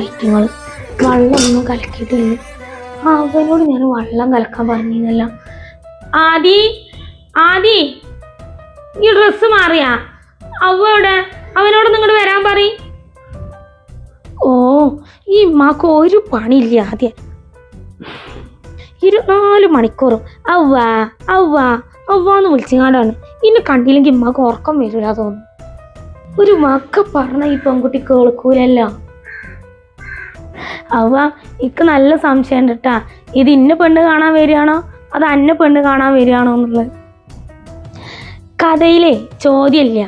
ഐറ്റങ്ങൾ വെള്ളമൊന്നും കലക്കിയിട്ടില്ല. അവനോട് ഞാൻ വെള്ളം കലക്കാൻ പറഞ്ഞിരുന്നല്ല. ആദി ആദി ഈ ഡ്രസ്സ് മാറിയാ അവടെ അവനോട് നിങ്ങോട്ട് വരാൻ പറ. ഓ ഈ ഉമ്മാക്ക് ഒരു പണിയില്ല. ആദ്യം 24 മണിക്കൂറും അവ്വാ അവ്വാ അവ്വാന്ന് വിളിച്ചങ്ങാണ്ടാണ്. ഇന്നെ കണ്ടില്ലെങ്കിൽ ഉമ്മാക്ക് ഉറക്കം വരില്ല തോന്നുന്നു. ഒരു വാക്ക പറഞ്ഞ ഈ പെൺകുട്ടി കേൾക്കൂലല്ലോ. അവ ഇക്ക് നല്ല സംശയം ഉണ്ട് കേട്ടാ, ഇത് ഇന്ന പെണ്ണ് കാണാൻ വരികയാണോ അത് അന്ന പെണ്ണ് കാണാൻ വരികയാണോ എന്നുള്ളത്. കഥയിലെ ചോദ്യമില്ല,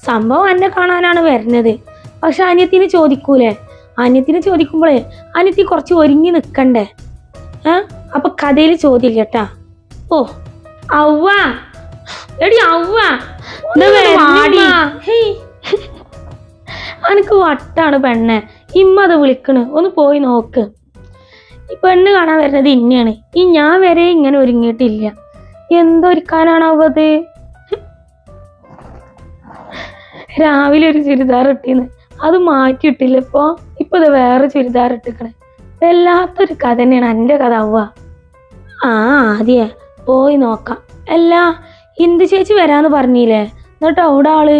സംഭവം അന്നെ കാണാനാണ് വരുന്നത്. പക്ഷെ അനിയത്തിന് ചോദിക്കൂലേ? അനിയത്തിന് ചോദിക്കുമ്പോഴേ അനിയത്തി കുറച്ച് ഒരുങ്ങി നിൽക്കണ്ടേ? അപ്പൊ കഥയിൽ ചോദ്യമില്ല കേട്ടാ. ഓ അവ്വ എടി അവ്വ അനക്ക് വട്ടാണ് പെണ്ണെ. ഇമ്മ അത് വിളിക്കണ്, ഒന്ന് പോയി നോക്ക്. ഈ പെണ്ണ് കാണാൻ വരുന്നത് ഇന്നെയാണ്. ഈ ഞാൻ വരെ ഇങ്ങനെ ഒരുങ്ങിയിട്ടില്ല. എന്തൊരുക്കാനാണാവത്? രാവിലെ ഒരു ചുരിദാർ ഇട്ടിന്ന്, അത് മാറ്റിയിട്ടില്ല. ഇപ്പൊ ഇത് വേറെ ചുരിദാർ ഇട്ടിക്കണേ. വല്ലാത്തൊരു കഥ തന്നെയാണ് എൻ്റെ കഥ. അവ്വ ആദ്യേ പോയി നോക്കാം. അല്ല ഇന്ദു ചേച്ചി വരാന്ന് പറഞ്ഞില്ലേ? എന്നിട്ട് അവിടെ ആള്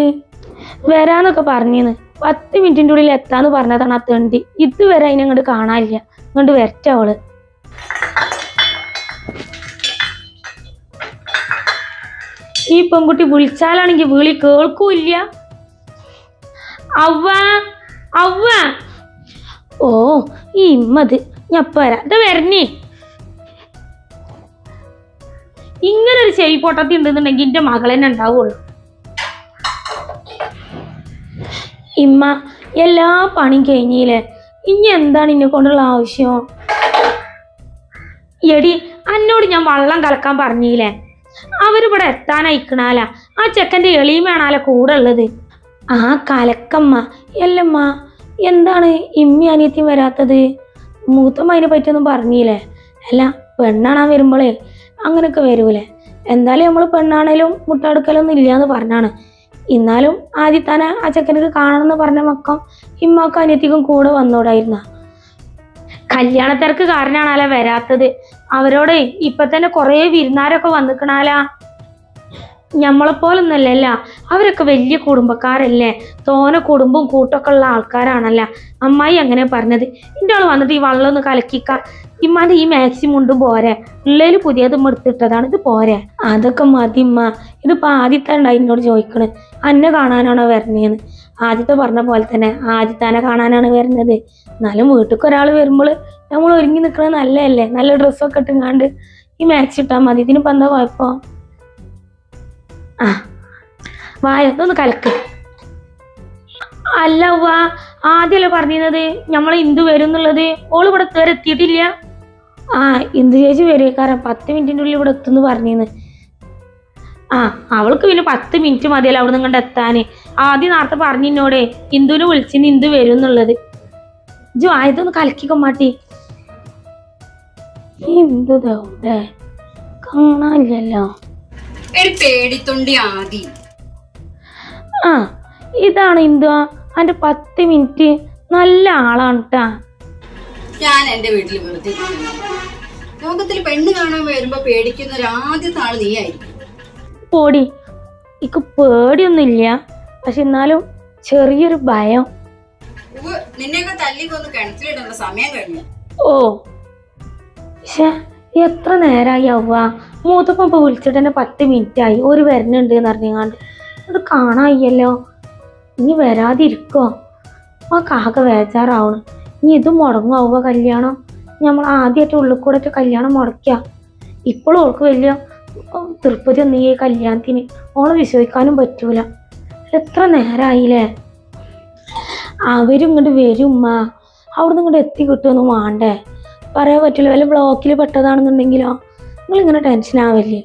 വരാന്നൊക്കെ പറഞ്ഞിന്ന് 10 മിനിറ്റിൻ്റെ ഉള്ളിൽ എത്താന്ന് പറഞ്ഞതാണ്. ആ തെണ്ടി ഇതുവരെ അതിനെ ഇങ്ങോട്ട് കാണാനില്ല. ഇങ്ങോട്ട് വരട്ടെ അവള്. ഈ പെൺകുട്ടി വിളിച്ചാലാണെങ്കിൽ വിളി കേൾക്കൂല്ല. അവ്വ അവ്വ. ഓ ഈ ഇമ്മത് ഞാൻ വരാ. ഇത് വരണേ. ഇങ്ങനൊരു ചെവി പൊട്ടത്തി ഉണ്ടെന്നുണ്ടെങ്കിൽ എൻ്റെ മകളെന്നെ ഉണ്ടാവുള്ളൂ. ഇമ്മ എല്ലാ പണിയും കഴിഞ്ഞില്ലേ? ഇനി എന്താണ് ഇന്നെ കൊണ്ടുള്ള ആവശ്യം? എടി എന്നോട് ഞാൻ വള്ളം കലക്കാൻ പറഞ്ഞില്ലേ? അവരിവിടെ എത്താനയക്കണാല. ആ ചെക്കൻ്റെ എളിമയാണാല കൂടെ ഉള്ളത്. ആ കലക്കമ്മ എല്ലമ്മ. എന്താണ് ഇമ്മി അനിയത്തിയും വരാത്തത്? മൂത്തമ്മ അതിനെ പറ്റിയൊന്നും പറഞ്ഞില്ലേ? അല്ല പെണ്ണാണാൻ വരുമ്പോളേ അങ്ങനെയൊക്കെ വരൂലേ? എന്തായാലും നമ്മൾ പെണ്ണാണേലും മുട്ടെടുക്കലൊന്നും ഇല്ലയെന്ന് പറഞ്ഞാണ്. എന്നാലും ആദ്യം തന്നെ ആ ചെക്കനക്ക് കാണണമെന്ന് പറഞ്ഞ മക്കം ഇമ്മാക്കും അനിയത്തിക്കും കൂടെ വന്നോടായിരുന്ന. കല്യാണത്തിരക്ക് കാരനാണാല വരാത്തത്. അവരോട് ഇപ്പൊ തന്നെ കുറേ വിരുന്നാരൊക്കെ വന്നിക്കണാല. ഞമ്മളെപ്പോലൊന്നല്ലല്ല, അവരൊക്കെ വലിയ കുടുംബക്കാരല്ലേ, തോനെ കുടുംബവും കൂട്ടൊക്കെ ഉള്ള ആൾക്കാരാണല്ല. അമ്മായി അങ്ങനെ പറഞ്ഞത്. എൻ്റെ ആൾ വന്നിട്ട് ഈ വെള്ളം ഒന്ന് കലക്കിക്ക. ഇമ്മാൻ്റെ ഈ മാക്സി മുണ്ടും പോരെ, ഉള്ളതിൽ പുതിയതും എടുത്തിട്ടതാണ്, ഇത് പോരെ? അതൊക്കെ മതി ഉമ്മ. ഇതിപ്പോൾ ആദ്യത്തെ ഉണ്ടായി എന്നോട് ചോദിക്കണ് അന്നെ കാണാനാണോ വരണേന്ന്. ആദ്യത്തെ പറഞ്ഞ പോലെ തന്നെ ആദ്യത്താനെ കാണാനാണ് വരുന്നത്. എന്നാലും വീട്ടിലേക്ക് ഒരാൾ വരുമ്പോൾ നമ്മൾ ഒരുങ്ങി നിൽക്കുന്നത് നല്ലതല്ലേ? നല്ല ഡ്രസ്സൊക്കെ ഇട്ടുങ്ങാണ്ട് ഈ മാക്സി ഇട്ടാൽ മതി. ഇതിനിപ്പോൾ എന്താ കുഴപ്പം? വായൊന്ന് കലക്ക്. അല്ല ഉവ്വ, ആദ്യമല്ലേ പറഞ്ഞിരുന്നത് നമ്മൾ ഇന്ദു വരും എന്നുള്ളത്? ഓള് ഇവിടെ ഇതുവരെ എത്തിയിട്ടില്ല. ഇന്ദു ചേച്ചി വരേക്കാരം 10 മിനിറ്റിൻ്റെ ഉള്ളിൽ ഇവിടെ എത്തുമെന്ന് പറഞ്ഞിരുന്നു. അവൾക്ക് പിന്നെ 10 മിനിറ്റ് മതിയല്ലോ അവിടെ നിങ്ങളുടെ എത്താൻ. ആദ്യം നേരത്തെ പറഞ്ഞിന്നോടെ ഇന്ദുവിനെ വിളിച്ചിന് ഇന്ദു വരും എന്നുള്ളത്. ജോ ആയതൊന്ന് കലക്കിക്കോ മാട്ടി. ഇന്ദു ദൗടെ കാണാനില്ലല്ലോ. പേടിത്തൊണ്ടി ആദി. ഇതാണ് ഇന്ദു. അതിന്റെ 10 മിനിറ്റ് നല്ല ആളാണ് കേട്ടാ. ഞാൻ എന്റെ വീട്ടിൽ വെറുതെ ലോകത്തിൽ പെണ്ണ് കാണാൻ വരുമ്പോ പേടിക്കുന്ന ഒരു ആദ്യത്തെ ആള് നീ ആയിരിക്കും. പോടി. ഇക്ക് പേടിയൊന്നുമില്ല, പക്ഷെ എന്നാലും ചെറിയൊരു ഭയം. നിന്നെയൊക്കെ തല്ലിക്കൊന്ന് കിണറ്റിലിടേണ്ട സമയം കഴിഞ്ഞു. ഓ പക്ഷെ എത്ര നേരമായി അവ്വ? മൂത്തപ്പം ഇപ്പൊ വിളിച്ചിട്ട് തന്നെ 10 മിനിറ്റ് ആയി. ഒരു വരുന്നുണ്ട് എന്ന് അറിഞ്ഞാണ്ട് അത് കാണായ്യല്ലോ. ഇനി വരാതിരിക്കോ? ആ കാക്ക വേജാറാവണം. ഇനി ഇത് മുടങ്ങും അവ കല്യാണം. നമ്മൾ ആദ്യമായിട്ട് ഉള്ളിൽ കൂടെ കല്യാണം മുടക്കുക. ഇപ്പോഴും ഓൾക്ക് വലിയ തൃപ്തി ഒന്നും ഈ കല്യാണത്തിന്. ഓളെ വിശ്വസിക്കാനും പറ്റൂല. എത്ര നേരമായില്ലേ? അവരും ഇങ്ങോട്ട് വരും ഉമ്മ. അവിടെ നിന്ന് ഇങ്ങോട്ട് എത്തി കിട്ടുമൊന്നും വേണ്ടേ? പറയാൻ പറ്റില്ല. വല്ല ബ്ലോക്കിൽ പെട്ടതാണെന്നുണ്ടെങ്കിലോ? നിങ്ങളിങ്ങനെ ടെൻഷൻ ആവില്ലേ?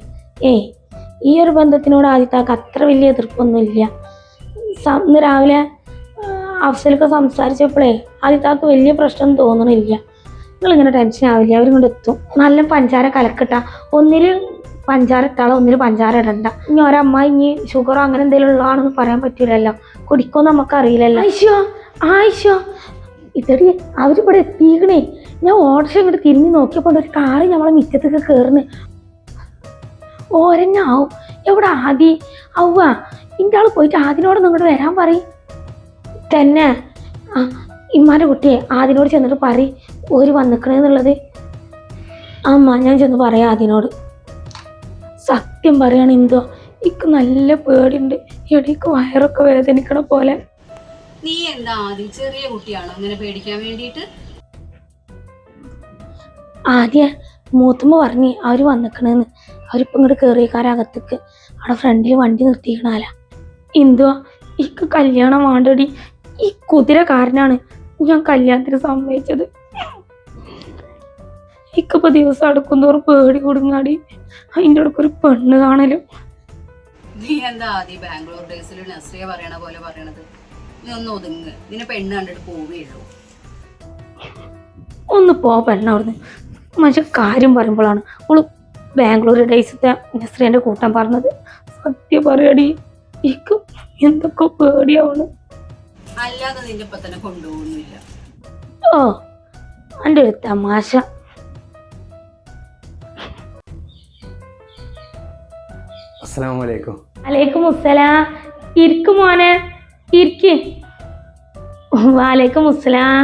ഈ ഒരു ബന്ധത്തിനോട് ആദ്യത്താക്ക് അത്ര വലിയ എതിർപ്പൊന്നുമില്ല. ഇന്ന് രാവിലെ അഫ്സലൊക്കെ സംസാരിച്ചപ്പോഴേ ആദ്യത്താക്ക് വലിയ പ്രശ്നം തോന്നണില്ല. നിങ്ങളിങ്ങനെ ടെൻഷൻ ആവില്ല. അവരിങ്ങോട്ട് എത്തും. നല്ല പഞ്ചാര കലക്കിട്ട. ഒന്നിൽ പഞ്ചാര ഇട്ടാളോ ഒന്നിൽ പഞ്ചാര ഇടണ്ട. ഇനി ഒരമ്മ ഇനി ഷുഗറോ അങ്ങനെ എന്തെങ്കിലും ഉള്ളതാണെന്ന് പറയാൻ പറ്റൂലല്ലോ. കുടിക്കുമെന്ന് നമുക്കറിയില്ലല്ലോ. ആയിഷോ ഇതടി അവരിവിടെ എത്തിക്കണേ. ഞാൻ ഓട്ടോറിക്ഷ ഇങ്ങോട്ട് തിരിഞ്ഞ് നോക്കിയപ്പോൾ ഒരു കാറ് നമ്മളെ മിറ്റത്തേക്ക് കയറുന്നു. ഓരെന്നെ ആവും. എവിടെ ആദി? ഔവ ഇൻ്റെ ആള് പോയിട്ട് ആദിനോട് നിങ്ങോട്ട് വരാൻ പറയും. തന്നെ ആ ഇമ്മാൻ്റെ കുട്ടിയെ ആദിനോട് ചെന്നിട്ട് പറയും ഓര് വന്നിക്കണേന്നുള്ളത്. അമ്മ ഞാൻ ചെന്ന് പറയാം ആദിനോട്. സത്യം പറയാണ് എന്തോ എനിക്ക് നല്ല പേടിയുണ്ട്. എടീക്ക് വയറൊക്കെ വേദനിക്കണ പോലെ. നീ എന്താ ആദ്യം ചെറിയ കുട്ടിയാണോ അങ്ങനെ പേടിക്കാൻ വേണ്ടിയിട്ട്? ആദ്യ മൂത്തുമ്മ പറഞ്ഞ് അവര് വന്നിക്കണെന്ന്. അവരിപ്പം ഇങ്ങോട്ട് കയറിയക്കാരകത്തേക്ക് അവിടെ ഫ്രണ്ടിൽ വണ്ടി നിർത്തിക്കണാല. എന്തോ ഇക്ക് കല്യാണം വേണ്ടടി. ഈ കുതിരക്കാരനാണ് ഞാൻ കല്യാണത്തിന് സമ്മതിച്ചത്. ഇക്കിപ്പോ ദിവസം അടുക്കുന്നോറും പേടി കൊടുങ്ങാടി. അതിൻ്റെ ഇടയ്ക്ക് ഒരു പെണ്ണ് കാണലും. നീ എന്താ ആദ്യം ബാംഗ്ലൂർ ഡേയ്സിൽ നസ്രിയ പറയണ പോലെ പറയണത്? നീ ഒന്ന് ഒതുങ്ങ്. നിന്നെ പെണ്ണ് കണ്ടിട്ട് പോവുകയുള്ളൂ. ഒന്ന് പോ പെണ്ണ അവിടുന്ന്. മനുഷ്യ കാര്യം പറയുമ്പോഴാണ് അവള് ബാംഗ്ലൂർ ഡേയ്സത്തെ നസ്രിയൻ്റെ കൂട്ടം പറഞ്ഞത്. സത്യം പറയടി ഇക്ക് എന്തൊക്കെ പേടിയാവണ്. അല്ലാതെ നിന്റെ ഇപ്പൊ തന്നെ കൊണ്ടുപോകുന്നില്ല. ഓ എൻ്റെ ഒരു തമാശ. അസ്സലാമലൈക്കും. വലൈക്കും മുസ്സലാം. ഇരിക്ക് മോനെ ഇരിക്ക്. വാലൈക്കും മുസ്സലാം.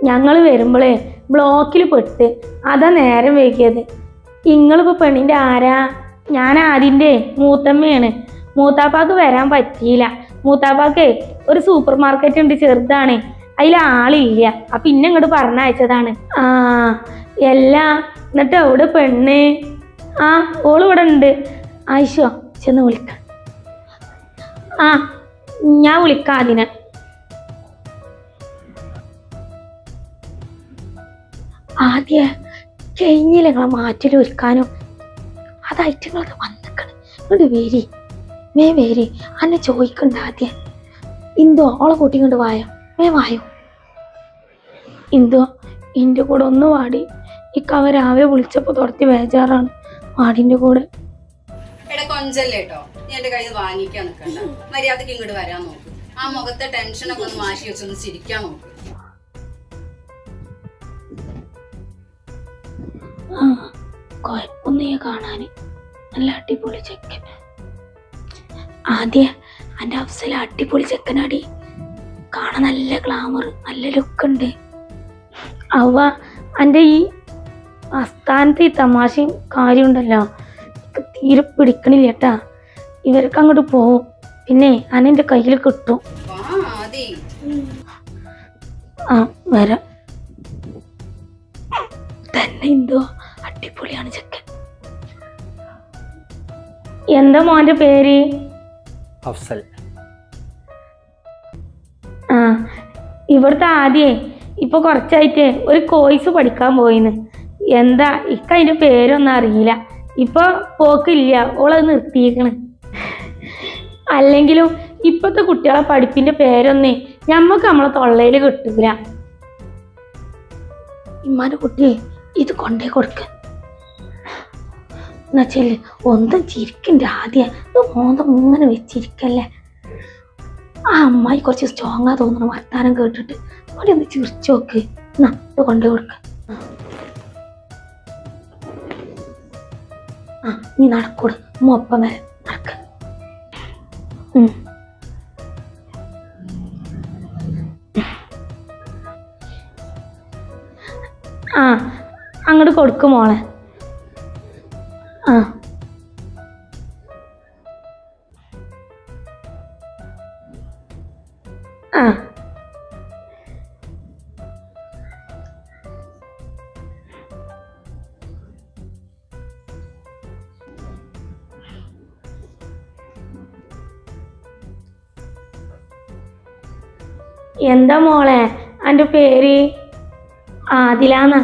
ഞങ്ങൾ വരുമ്പോഴേ ബ്ലോക്കിൽ പെട്ട് അതാ നേരം വൈകിയത്. ഇങ്ങളിപ്പോൾ പെണ്ണിൻ്റെ ആരാ? ഞാൻ ആദിൻ്റെ മൂത്തമ്മയാണ്. മൂത്താപ്പാക്ക് വരാൻ പറ്റിയില്ല. മൂത്താപ്പാക്ക് ഒരു സൂപ്പർ മാർക്കറ്റ് ഉണ്ട്, ചെറുതാണ്, അതിൽ ആളില്ല. അപ്പം പിന്നെ ഇങ്ങോട്ട് പറഞ്ഞയച്ചതാണ്. ആ എല്ലാ എന്നിട്ട് എവിടെ പെണ്ണ്? ആ ഓള് ഇവിടെ ഉണ്ട്. ആയിഷോ ചെന്ന് വിളിക്ക. ആ ഞാൻ വിളിക്കാം അതിനെ. ആദ്യ കഴിഞ്ഞില്ല നിങ്ങളെ മാറ്റൽ ഒരുക്കാനും. അതായിട്ട് നിങ്ങളത് വന്നിക്കണം. ഇങ്ങോട്ട് വേരി വേരി അന്നെ ചോദിക്കണ്ട. ആദ്യം എന്തോ ഓളെ കൂട്ടി ഇങ്ങോട്ട് വായോ, വായോ. എന്തോ എൻ്റെ കൂടെ ഒന്ന് വാടി. അവരാവെ വിളിച്ചപ്പോൾ തുറത്തി ബേജാറാണ്. വാടിൻ്റെ കൂടെ. എടാ കൊഞ്ചല്ലേട്ടോ, നീ എന്റെ കയ്യിൽ വാങ്ങിക്കാൻ നിൽക്കണ്ട. മര്യാദക്ക് ഇങ്ങോട്ട് വരാൻ നോക്ക്. ആ മുഖത്തെ ടെൻഷനൊക്കെ ഒന്ന് മാറ്റി വെച്ചൊന്ന് ചിരിക്കാൻ നോക്ക്. ആ കുഴപ്പമൊന്നും കാണാൻ നല്ല അടിപൊളി ചെക്കൻ. ആദ്യ എൻ്റെ അഫ്സല അടിപൊളി ചെക്കനാടി. കാണാൻ നല്ല ഗ്ലാമർ, നല്ല ലുക്കുണ്ട്. അവ എൻ്റെ ഈ ആസ്ഥാനത്ത് ഈ തമാശയും കാര്യമുണ്ടല്ലോ എനിക്ക് തീരെ പിടിക്കണില്ല കേട്ടാ. ഇവർക്ക് അങ്ങോട്ട് പോവും, പിന്നെ അനെൻ്റെ കയ്യിൽ കിട്ടും. ആ വരാം. തന്നെ എന്തോ അടിപൊളിയാണ് ചെക്കൻ. എന്താ മോൻ്റെ പേര്? അഫ്സൽ. ആ ഇവിടുത്തെ ആദ്യേ ഇപ്പൊ കുറച്ചായിട്ട് ഒരു കോഴ്സ് പഠിക്കാൻ പോയിന്ന്. എന്താ ഇക്ക അതിന്റെ പേരൊന്നും അറിയില്ല. ഇപ്പൊ പോക്കില്ല, ഓളത് നിർത്തിയേക്കണ്. അല്ലെങ്കിലും ഇപ്പത്തെ കുട്ടികളെ പഠിപ്പിന്റെ പേരൊന്നേ ഞമ്മക്ക് നമ്മളെ തൊള്ളയിൽ കിട്ടൂല. ഇമ്മാന്റെ കുട്ടിയെ ഇത് കൊണ്ടേ കൊടുക്ക എന്നുവെച്ചാല് ഒന്നും ചിരിക്കണ്ട. ആദ്യം ഇത് മോന്തം ഇങ്ങനെ വെച്ചിരിക്കല്ലേ. ആ അമ്മായി കുറച്ച് സ്ട്രോങ്ങാ തോന്നുന്നു വർത്താനം കേട്ടിട്ട്. അവിടെ ഒന്ന് ചിരിച്ചു നോക്ക്. എന്നാ ഇത് കൊണ്ടേ കൊടുക്ക. ആ നീ നടക്കൂട്, ഒപ്പം വരെ നടക്ക. ആ അങ്ങോട്ട് കൊടുക്കും മോളെ. ആ ആ എന്താ മോളെ എൻ്റെ പേര്? ആദിലാന്നാ.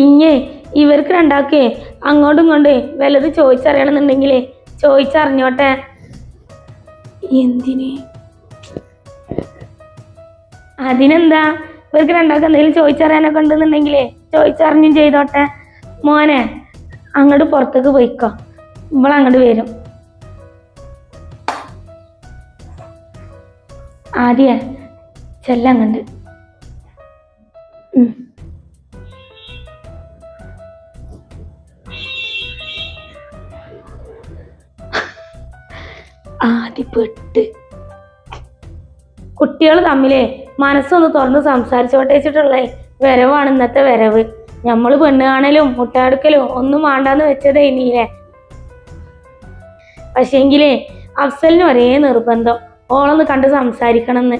ഇഞ്ഞേ ഇവർക്ക് രണ്ടാക്കേ അങ്ങോട്ടും ഇങ്ങോട്ടേ വല്ലത് ചോദിച്ചറിയണമെന്നുണ്ടെങ്കിലേ ചോദിച്ചറിഞ്ഞോട്ടെ. എന്തിന്? അതിനെന്താ, ഇവർക്ക് രണ്ടാൾക്ക് എന്തെങ്കിലും ചോദിച്ചറിയാനൊക്കെ ഉണ്ടെന്നുണ്ടെങ്കിലേ ചോദിച്ചറിഞ്ഞും ചെയ്തോട്ടെ. മോനെ അങ്ങോട്ട് പുറത്തേക്ക് പോയിക്കോ, ഇവളങ്ങോട്ട് വരും. ആദ്യ ചെല്ലങ്ങണ്ട്. ആദ്യപ്പെട്ട് കുട്ടികൾ തമ്മിലേ മനസ്സൊന്ന് തുറന്ന് സംസാരിച്ചോട്ടേച്ചിട്ടുള്ളേ വരവാണ് ഇന്നത്തെ വരവ്. നമ്മള് പെണ്ണ് കാണലും മുട്ടാടുക്കലും ഒന്നും വേണ്ടാന്ന് വെച്ചതേ ഇനിയില്ലേ. പക്ഷേങ്കിലേ അഫ്സലിന് ഒരേ നിർബന്ധം ഓളൊന്ന് കണ്ട് സംസാരിക്കണമെന്ന്.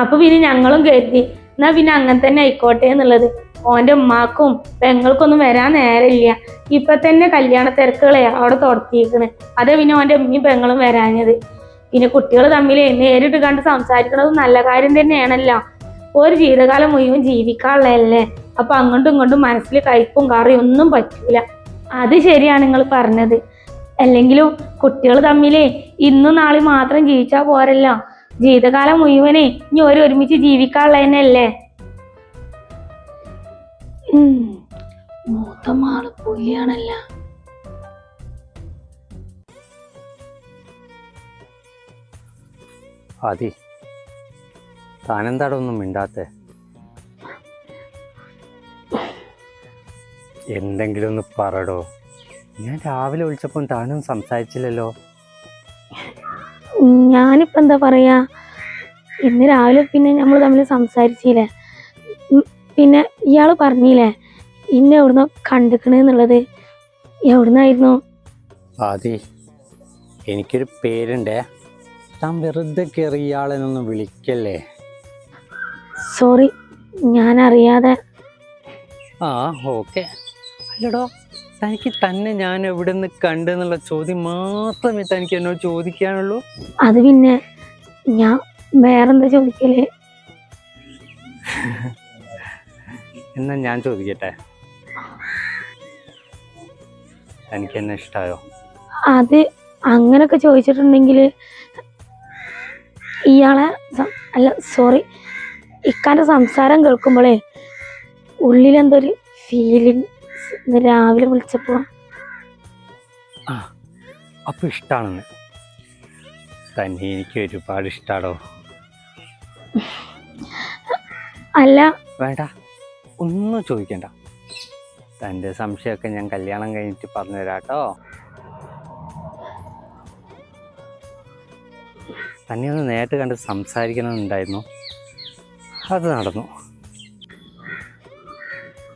അപ്പൊ പിന്നെ ഞങ്ങളും കരുതി എന്നാ പിന്നെ അങ്ങനെ തന്നെ ആയിക്കോട്ടെ എന്നുള്ളത്. ഓന്റെ ഉമ്മാക്കും പെങ്ങൾക്കൊന്നും വരാൻ നേരമില്ല. ഇപ്പൊ തന്നെ കല്യാണ തിരക്കുകളെ അവിടെ തുടത്തിയിരിക്കണ്. അതേ പിന്നെ ഓന്റെ ഉമ്മയും പെങ്ങളും വരാഞ്ഞത്. പിന്നെ കുട്ടികൾ തമ്മിൽ നേരിട്ട് കണ്ട് സംസാരിക്കണത് നല്ല കാര്യം തന്നെയാണല്ലോ. ഒരു ജീവിതകാലം മുഴുവൻ ജീവിക്കാനുള്ളതല്ലേ. അപ്പൊ അങ്ങോട്ടും ഇങ്ങോട്ടും മനസ്സിൽ കയ്പും കറിയും ഒന്നും പറ്റൂല. അത് ശരിയാണ് നിങ്ങൾ പറഞ്ഞത്. അല്ലെങ്കിലും കുട്ടികൾ തമ്മിലേ ഇന്നും നാളെ മാത്രം ജീവിച്ചാൽ പോരല്ലോ. ജീവിതകാലം മുഴുവനെ ഇനി ഒരുമിച്ച് ജീവിക്കാനുള്ള തന്നെയല്ലേ. മൂത്തമാള് പുലിയാണല്ല. ആദി, താനെന്താടോ ഒന്നും മിണ്ടാത്തെ? എന്തെങ്കിലും ഒന്ന് പറടോ. ഞാൻ രാവിലെ വിളിച്ചപ്പോൾ താനും സംസാരിച്ചില്ലല്ലോ. ഞാനിപ്പോൾ എന്താ പറയാ, ഇന്ന് രാവിലെ പിന്നെ നമ്മൾ തമ്മിൽ സംസാരിച്ചില്ലേ. പിന്നെ ഇയാൾ പറഞ്ഞില്ലേ ഇന്നെ എവിടുന്നോ കണ്ടിക്കണെന്നുള്ളത്. എവിടുന്നായിരുന്നു? ആദി, എനിക്കൊരു പേരുണ്ടേ. താൻ വെറുതെ കയറി ഇയാളെന്നൊന്നും വിളിക്കല്ലേ. സോറി, ഞാൻ അറിയാതെ. ആ ഓക്കെ. അല്ലടോ, തനിക്ക് തന്നെ ഞാൻ എവിടെ നിന്ന് കണ്ടെന്നുള്ള ചോദ്യം മാത്രമേ തനിക്ക് എന്നോട് ചോദിക്കാനുള്ളൂ. അത് പിന്നെ ഞാൻ വേറെന്താ ചോദിക്കല്? എന്നാ ഞാൻ ചോദിക്കട്ടെ, തനിക്ക് എന്നെ ഇഷ്ടമായോ? അത് അങ്ങനൊക്കെ ചോദിച്ചിട്ടുണ്ടെങ്കിൽ ഇയാളെ അല്ല സോറി, ഇക്കാൻ്റെ സംസാരം കേൾക്കുമ്പോഴേ ഉള്ളിലെന്തൊരു ഫീലിംഗ്. ഇന്ന് രാവിലെ വിളിച്ചപ്പോൾ ആ, അപ്പോൾ ഇഷ്ടമാണെന്ന്. തന്നെ എനിക്ക് ഒരുപാട് ഇഷ്ടമാണോ? അല്ല വേണ്ട, ഒന്നും ചോദിക്കണ്ട. തൻ്റെ സംശയമൊക്കെ ഞാൻ കല്യാണം കഴിഞ്ഞിട്ട് പറഞ്ഞു തരാം കേട്ടോ. തന്നെ ഒന്ന് നേരിട്ട് കണ്ട് സംസാരിക്കണമെന്നുണ്ടായിരുന്നു. അത് നടന്നു.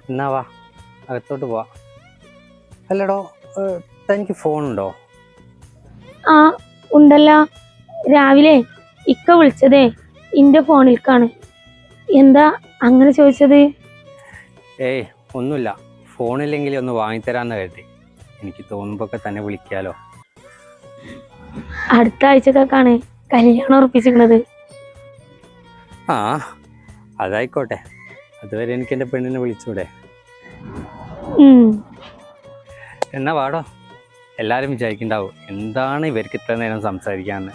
എന്നാ വാ, അകത്തോട്ട് പോവാ. അല്ലടോ, തനിക്ക് ഫോണുണ്ടോ? ആ ഉണ്ടല്ലോ. രാവിലെ ഇക്ക വിളിച്ചതേ എൻ്റെ ഫോണിലേക്കാണ്. എന്താ അങ്ങനെ ചോദിച്ചത്? ഏയ് ഒന്നുമില്ല. ഫോണില്ലെങ്കിൽ ഒന്ന് വാങ്ങിത്തരാമെന്ന് കരുതി. എനിക്ക് തോന്നുമ്പോഴൊക്കെ തന്നെ വിളിക്കാലോ. അടുത്ത ആഴ്ചക്കൊക്കെയാണ് കല്യാണം ഉറപ്പിച്ചിരിക്കുന്നത്. ആ അതായിക്കോട്ടെ. അതുവരെ എനിക്ക് എൻ്റെ പെണ്ണിനെ വിളിച്ചൂടെ? എന്നാ വാടോ. എല്ലാവരും വിചാരിക്കണ്ടാവും എന്താണ് ഇവർക്ക് ഇത്ര നേരം സംസാരിക്കാന്ന്.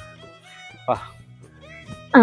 വാ. ആ